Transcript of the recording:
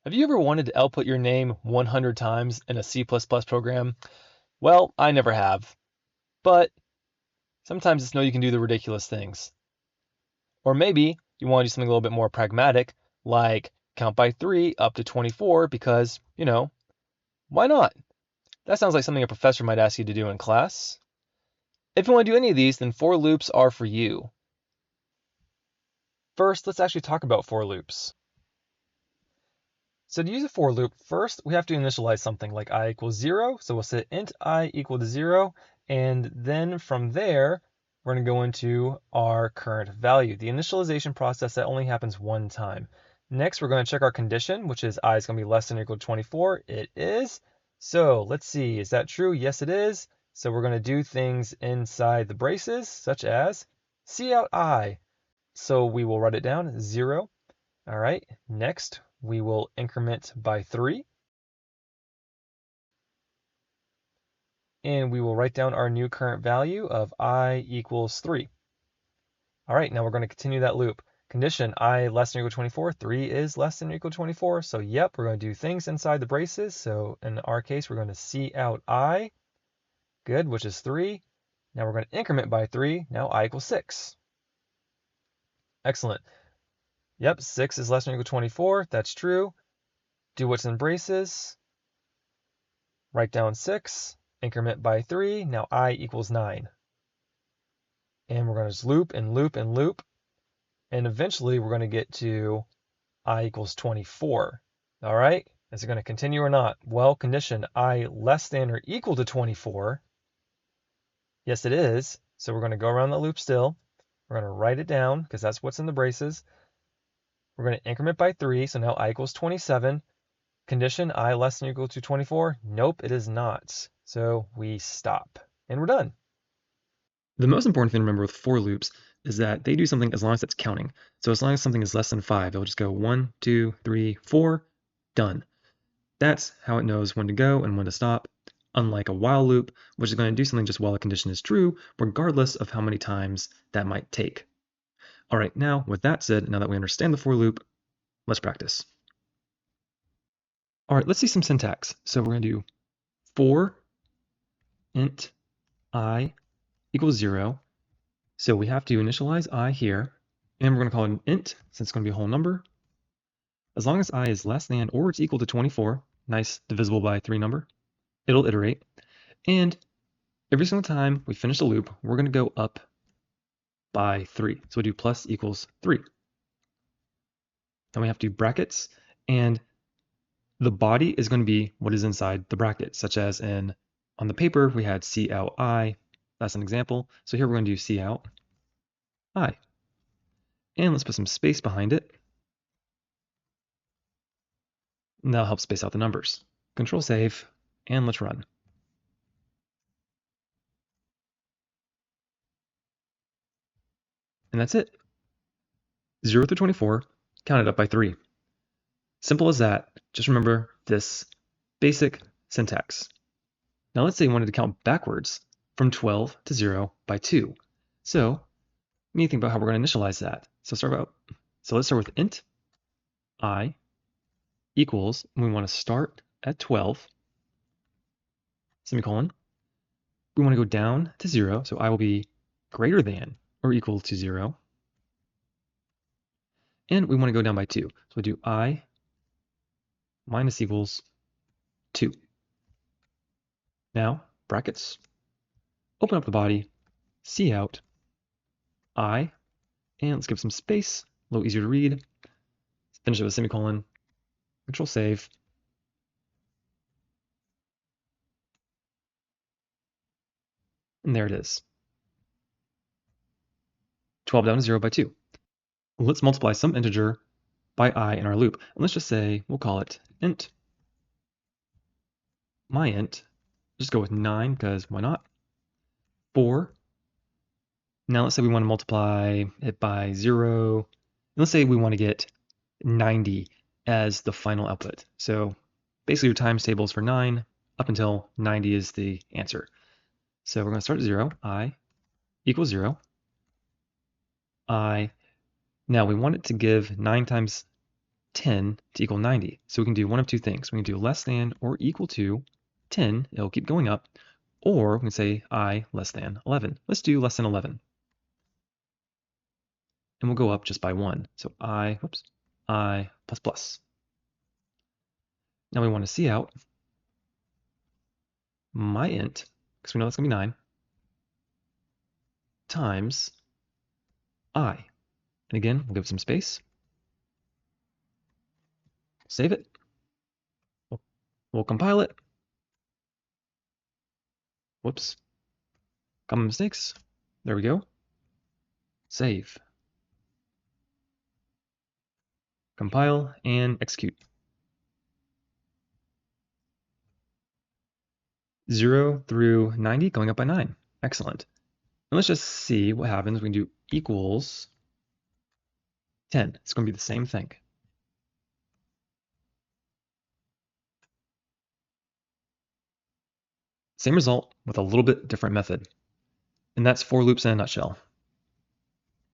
Have you ever wanted to output your name 100 times in a C++ program? Well, I never have, but sometimes it's know you can do the ridiculous things. Or maybe you want to do something a little bit more pragmatic, like count by 3 up to 24 because, why not? That sounds like something a professor might ask you to do in class. If you want to do any of these, then for loops are for you. First, let's actually talk about for loops. So to use a for loop, first we have to initialize something like I equals 0. So we'll set int I equal to 0. And then from there, we're going to go into our current value. The initialization process, that only happens one time. Next, we're going to check our condition, which is I is going to be less than or equal to 24. It is. So let's see, is that true? Yes, it is. So we're going to do things inside the braces, such as cout I. So we will write it down, 0. All right, next we will increment by 3. And we will write down our new current value of I equals 3. All right, now we're going to continue that loop. Condition I less than or equal to 24, 3 is less than or equal to 24. So yep, we're going to do things inside the braces. So in our case, we're going to cout I, good, which is 3. Now we're going to increment by 3. Now I equals 6. Excellent. Yep, 6 is less than or equal to 24. That's true. Do what's in braces. Write down 6. Increment by 3. Now I equals 9. And we're going to just loop and loop and loop. And eventually we're going to get to I equals 24. All right, is it going to continue or not? Well, condition I less than or equal to 24. Yes, it is. So we're going to go around the loop still. We're going to write it down because that's what's in the braces. We're going to increment by 3. So now I equals 27. Condition I less than or equal to 24. Nope, it is not. So we stop and we're done. The most important thing to remember with for loops is that they do something as long as it's counting. So as long as something is less than 5, it'll just go 1, 2, 3, 4, done. That's how it knows when to go and when to stop, unlike a while loop, which is going to do something just while a condition is true, regardless of how many times that might take. All right, now with that said, now that we understand the for loop, let's practice. All right, let's see some syntax. So we're going to do for int I equals 0. So we have to initialize I here, and we're going to call it an int since it's going to be a whole number. As long as I is less than or it's equal to 24, nice divisible by 3 number, it'll iterate. And every single time we finish the loop, we're going to go up by 3. So we'll do plus equals 3. Then we have to do brackets, and the body is going to be what is inside the bracket, such as on the paper we had cout I. That's an example. So here we're going to do cout I. And let's put some space behind it. And that'll help space out the numbers. Control save, and let's run. And that's it. 0 through 24, counted up by 3. Simple as that. Just remember this basic syntax. Now let's say you wanted to count backwards from 12 to 0 by 2. So we need to think about how we're going to initialize that. So let's start with int I equals, and we want to start at 12, semicolon. We want to go down to 0, so I will be greater than or equal to 0. And we want to go down by 2. So we do I minus equals 2. Now, brackets, open up the body, cout I, and let's give some space, a little easier to read. Finish it with a semicolon, control save. And there it is. 12 down to 0 by 2. Let's multiply some integer by I in our loop. And let's just say, we'll call it int. My int, just go with 9 because why not? 4. Now let's say we want to multiply it by 0. Let's say we want to get 90 as the final output. So basically your times table is for 9 up until 90 is the answer. So we're going to start at 0, I equals 0. I, now we want it to give 9 times 10 to equal 90. So we can do one of two things. We can do less than or equal to 10. It'll keep going up. Or we can say I less than 11. Let's do less than 11. And we'll go up just by 1. So I plus plus. Now we want to see out my int, because we know that's going to be 9, times I. And again, we'll give it some space. Save it. We'll compile it. Whoops. Common mistakes. There we go. Save. Compile and execute. 0 through 90 going up by 9. Excellent. And let's just see what happens when we do equals 10. It's going to be the same thing. Same result with a little bit different method. And that's for loops in a nutshell.